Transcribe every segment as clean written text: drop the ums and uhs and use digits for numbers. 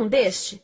um deste?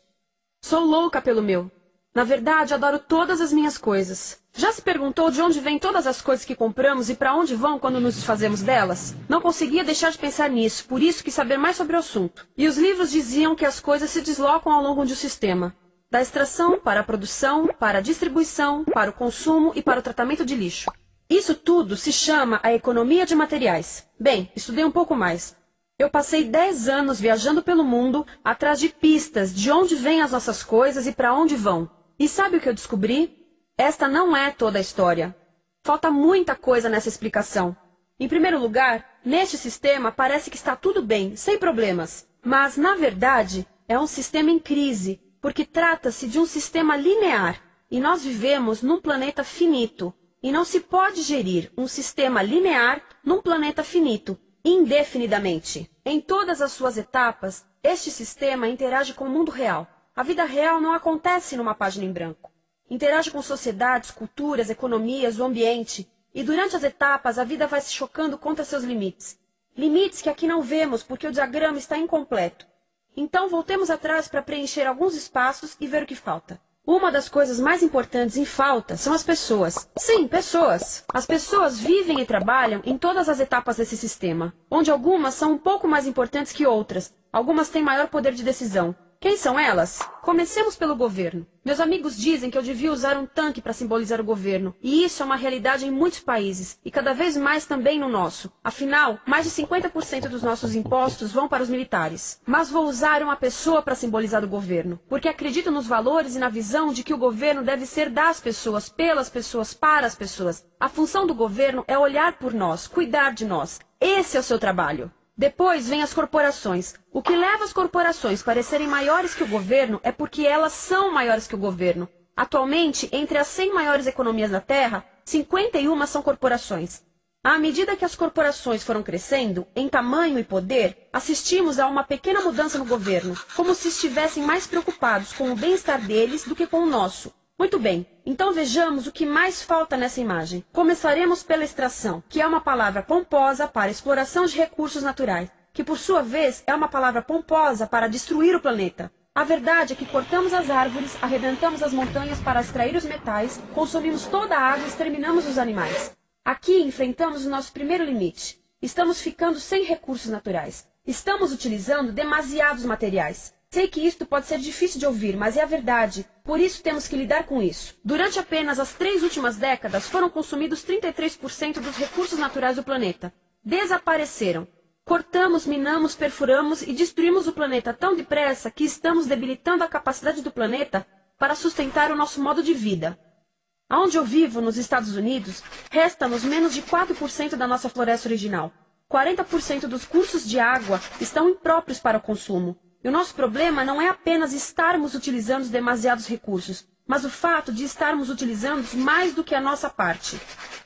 Sou louca pelo meu. Na verdade, adoro todas as minhas coisas. Já se perguntou de onde vêm todas as coisas que compramos e para onde vão quando nos desfazemos delas? Não conseguia deixar de pensar nisso, por isso quis saber mais sobre o assunto. E os livros diziam que as coisas se deslocam ao longo de um sistema. Da extração para a produção, para a distribuição, para o consumo e para o tratamento de lixo. Isso tudo se chama a economia de materiais. Bem, estudei um pouco mais. Eu passei 10 anos viajando pelo mundo atrás de pistas de onde vêm as nossas coisas e para onde vão. E sabe o que eu descobri? Esta não é toda a história. Falta muita coisa nessa explicação. Em primeiro lugar, neste sistema parece que está tudo bem, sem problemas. Mas, na verdade, é um sistema em crise, porque trata-se de um sistema linear. E nós vivemos num planeta finito. E não se pode gerir um sistema linear num planeta finito, indefinidamente. Em todas as suas etapas, este sistema interage com o mundo real. A vida real não acontece numa página em branco. Interage com sociedades, culturas, economias, o ambiente. E durante as etapas, a vida vai se chocando contra seus limites. Limites que aqui não vemos porque o diagrama está incompleto. Então, voltemos atrás para preencher alguns espaços e ver o que falta. Uma das coisas mais importantes em falta são as pessoas. Sim, pessoas. As pessoas vivem e trabalham em todas as etapas desse sistema, onde algumas são um pouco mais importantes que outras. Algumas têm maior poder de decisão. Quem são elas? Comecemos pelo governo. Meus amigos dizem que eu devia usar um tanque para simbolizar o governo. E isso é uma realidade em muitos países. E cada vez mais também no nosso. Afinal, mais de 50% dos nossos impostos vão para os militares. Mas vou usar uma pessoa para simbolizar o governo. Porque acredito nos valores e na visão de que o governo deve ser das pessoas, pelas pessoas, para as pessoas. A função do governo é olhar por nós, cuidar de nós. Esse é o seu trabalho. Depois vem as corporações. O que leva as corporações a parecerem maiores que o governo é porque elas são maiores que o governo. Atualmente, entre as 100 maiores economias da Terra, 51 são corporações. À medida que as corporações foram crescendo, em tamanho e poder, assistimos a uma pequena mudança no governo, como se estivessem mais preocupados com o bem-estar deles do que com o nosso. Muito bem, então vejamos o que mais falta nessa imagem. Começaremos pela extração, que é uma palavra pomposa para exploração de recursos naturais, que por sua vez é uma palavra pomposa para destruir o planeta. A verdade é que cortamos as árvores, arrebentamos as montanhas para extrair os metais, consumimos toda a água e exterminamos os animais. Aqui enfrentamos o nosso primeiro limite. Estamos ficando sem recursos naturais. Estamos utilizando demasiados materiais. Sei que isto pode ser difícil de ouvir, mas é a verdade. Por isso temos que lidar com isso. Durante apenas as 3 últimas décadas, foram consumidos 33% dos recursos naturais do planeta. Desapareceram. Cortamos, minamos, perfuramos e destruímos o planeta tão depressa que estamos debilitando a capacidade do planeta para sustentar o nosso modo de vida. Onde eu vivo, nos Estados Unidos, resta-nos menos de 4% da nossa floresta original. 40% dos cursos de água estão impróprios para o consumo. E o nosso problema não é apenas estarmos utilizando demasiados recursos, mas o fato de estarmos utilizando mais do que a nossa parte.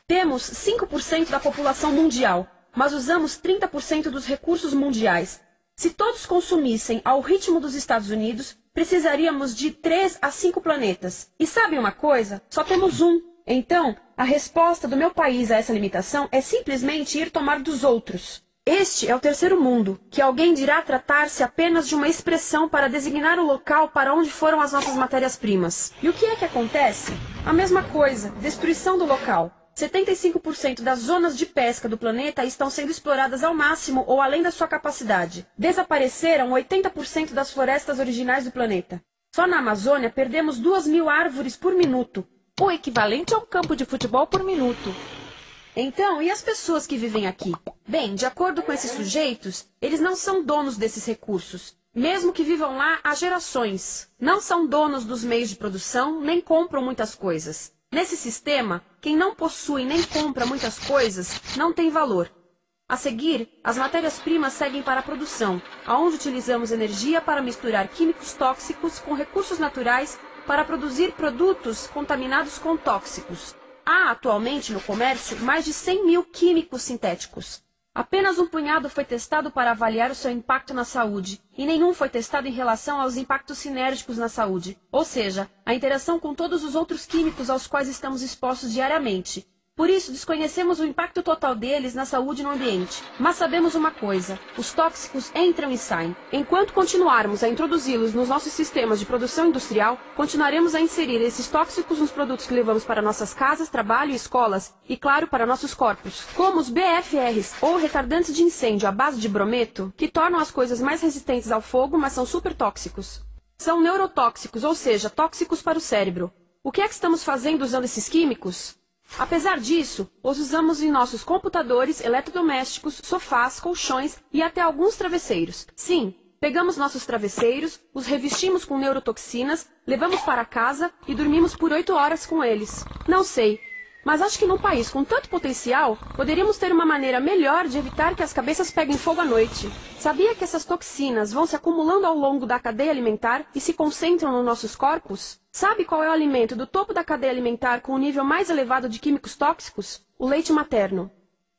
Temos 5% da população mundial, mas usamos 30% dos recursos mundiais. Se todos consumissem ao ritmo dos Estados Unidos, precisaríamos de 3 a 5 planetas. E sabem uma coisa? Só temos um. Então, a resposta do meu país a essa limitação é simplesmente ir tomar dos outros. Este é o terceiro mundo, que alguém dirá tratar-se apenas de uma expressão para designar o local para onde foram as nossas matérias-primas. E o que é que acontece? A mesma coisa, destruição do local. 75% das zonas de pesca do planeta estão sendo exploradas ao máximo ou além da sua capacidade. Desapareceram 80% das florestas originais do planeta. Só na Amazônia perdemos 2.000 árvores por minuto, o equivalente a um campo de futebol por minuto. Então, e as pessoas que vivem aqui? Bem, de acordo com esses sujeitos, eles não são donos desses recursos. Mesmo que vivam lá há gerações. Não são donos dos meios de produção, nem compram muitas coisas. Nesse sistema, quem não possui nem compra muitas coisas não tem valor. A seguir, as matérias-primas seguem para a produção, onde utilizamos energia para misturar químicos tóxicos com recursos naturais para produzir produtos contaminados com tóxicos. Há atualmente no comércio mais de 100.000 químicos sintéticos. Apenas um punhado foi testado para avaliar o seu impacto na saúde, e nenhum foi testado em relação aos impactos sinérgicos na saúde, ou seja, a interação com todos os outros químicos aos quais estamos expostos diariamente. Por isso, desconhecemos o impacto total deles na saúde e no ambiente. Mas sabemos uma coisa: os tóxicos entram e saem. Enquanto continuarmos a introduzi-los nos nossos sistemas de produção industrial, continuaremos a inserir esses tóxicos nos produtos que levamos para nossas casas, trabalho e escolas, e claro, para nossos corpos. Como os BFRs, ou retardantes de incêndio à base de brometo, que tornam as coisas mais resistentes ao fogo, mas são super tóxicos. São neurotóxicos, ou seja, tóxicos para o cérebro. O que é que estamos fazendo usando esses químicos? Apesar disso, os usamos em nossos computadores, eletrodomésticos, sofás, colchões e até alguns travesseiros. Sim, pegamos nossos travesseiros, os revestimos com neurotoxinas, levamos para casa e dormimos por 8 horas com eles. Não sei, mas acho que num país com tanto potencial, poderíamos ter uma maneira melhor de evitar que as cabeças peguem fogo à noite. Sabia que essas toxinas vão se acumulando ao longo da cadeia alimentar e se concentram nos nossos corpos? Sabe qual é o alimento do topo da cadeia alimentar com o nível mais elevado de químicos tóxicos? O leite materno.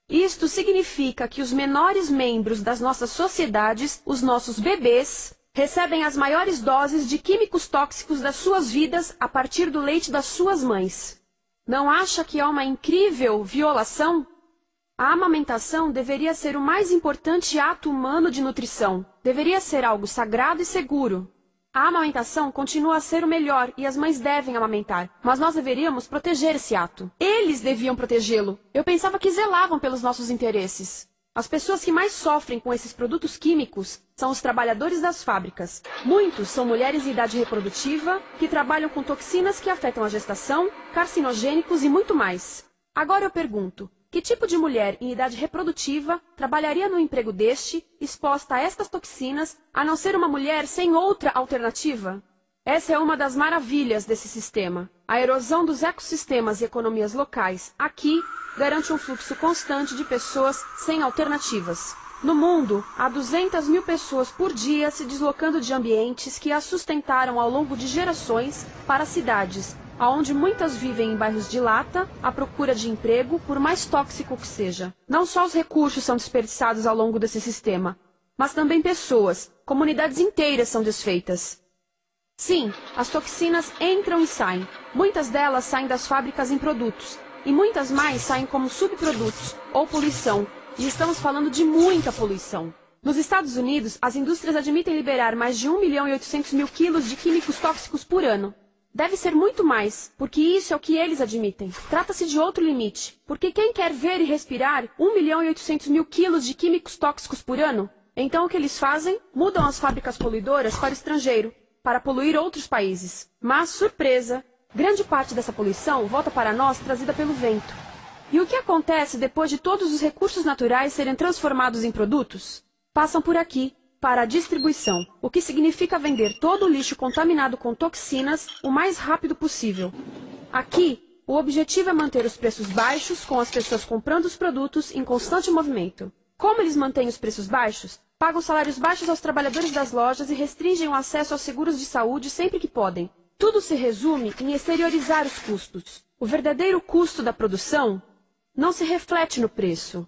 Isto significa que os menores membros das nossas sociedades, os nossos bebês, recebem as maiores doses de químicos tóxicos das suas vidas a partir do leite das suas mães. Não acha que é uma incrível violação? A amamentação deveria ser o mais importante ato humano de nutrição. Deveria ser algo sagrado e seguro. A amamentação continua a ser o melhor e as mães devem amamentar, mas nós deveríamos proteger esse ato. Eles deviam protegê-lo. Eu pensava que zelavam pelos nossos interesses. As pessoas que mais sofrem com esses produtos químicos são os trabalhadores das fábricas. Muitos são mulheres em idade reprodutiva que trabalham com toxinas que afetam a gestação, carcinogênicos e muito mais. Agora eu pergunto: que tipo de mulher em idade reprodutiva trabalharia num emprego deste, exposta a estas toxinas, a não ser uma mulher sem outra alternativa? Essa é uma das maravilhas desse sistema. A erosão dos ecossistemas e economias locais aqui garante um fluxo constante de pessoas sem alternativas. No mundo, há 200 mil pessoas por dia se deslocando de ambientes que as sustentaram ao longo de gerações para cidades, onde muitas vivem em bairros de lata, à procura de emprego, por mais tóxico que seja. Não só os recursos são desperdiçados ao longo desse sistema, mas também pessoas, comunidades inteiras são desfeitas. Sim, as toxinas entram e saem. Muitas delas saem das fábricas em produtos, e muitas mais saem como subprodutos, ou poluição, e estamos falando de muita poluição. Nos Estados Unidos, as indústrias admitem liberar mais de 1.800.000 quilos de químicos tóxicos por ano. Deve ser muito mais, porque isso é o que eles admitem. Trata-se de outro limite, porque quem quer ver e respirar 1.800.000 quilos de químicos tóxicos por ano? Então o que eles fazem? Mudam as fábricas poluidoras para o estrangeiro, para poluir outros países. Mas, surpresa, grande parte dessa poluição volta para nós trazida pelo vento. E o que acontece depois de todos os recursos naturais serem transformados em produtos? Passam por aqui, para a distribuição, o que significa vender todo o lixo contaminado com toxinas o mais rápido possível. Aqui, o objetivo é manter os preços baixos, com as pessoas comprando os produtos em constante movimento. Como eles mantêm os preços baixos? Pagam salários baixos aos trabalhadores das lojas e restringem o acesso aos seguros de saúde sempre que podem. Tudo se resume em exteriorizar os custos. O verdadeiro custo da produção não se reflete no preço.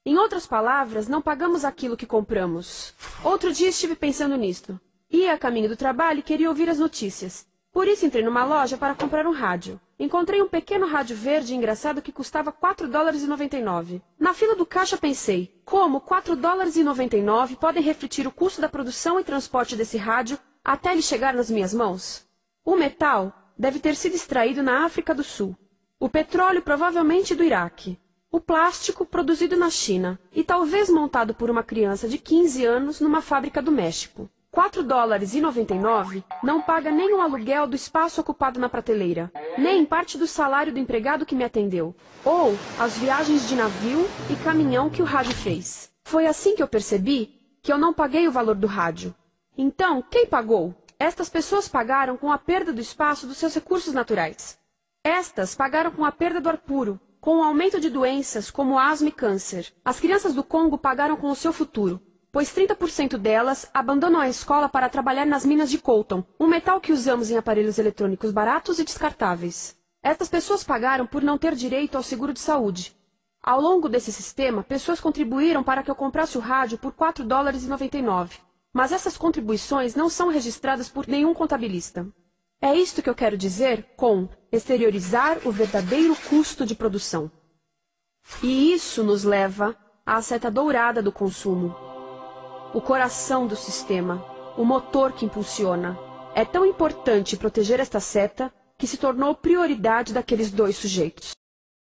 Em outras palavras, não pagamos aquilo que compramos. Outro dia estive pensando nisto. Ia a caminho do trabalho e queria ouvir as notícias. Por isso entrei numa loja para comprar um rádio. Encontrei um pequeno rádio verde e engraçado que custava $4,99. Na fila do caixa pensei, como $4,99 podem refletir o custo da produção e transporte desse rádio até ele chegar nas minhas mãos? O metal deve ter sido extraído na África do Sul. O petróleo provavelmente do Iraque. O plástico produzido na China e talvez montado por uma criança de 15 anos numa fábrica do México. $4,99 não paga nem o aluguel do espaço ocupado na prateleira, nem parte do salário do empregado que me atendeu, ou as viagens de navio e caminhão que o rádio fez. Foi assim que eu percebi que eu não paguei o valor do rádio. Então, quem pagou? Estas pessoas pagaram com a perda do espaço dos seus recursos naturais. Estas pagaram com a perda do ar puro, com o aumento de doenças como asma e câncer. As crianças do Congo pagaram com o seu futuro, pois 30% delas abandonam a escola para trabalhar nas minas de coltan, um metal que usamos em aparelhos eletrônicos baratos e descartáveis. Estas pessoas pagaram por não ter direito ao seguro de saúde. Ao longo desse sistema, pessoas contribuíram para que eu comprasse o rádio por $4,99. Mas essas contribuições não são registradas por nenhum contabilista. É isto que eu quero dizer com exteriorizar o verdadeiro custo de produção. E isso nos leva à seta dourada do consumo. O coração do sistema, o motor que impulsiona. É tão importante proteger esta seta que se tornou prioridade daqueles dois sujeitos.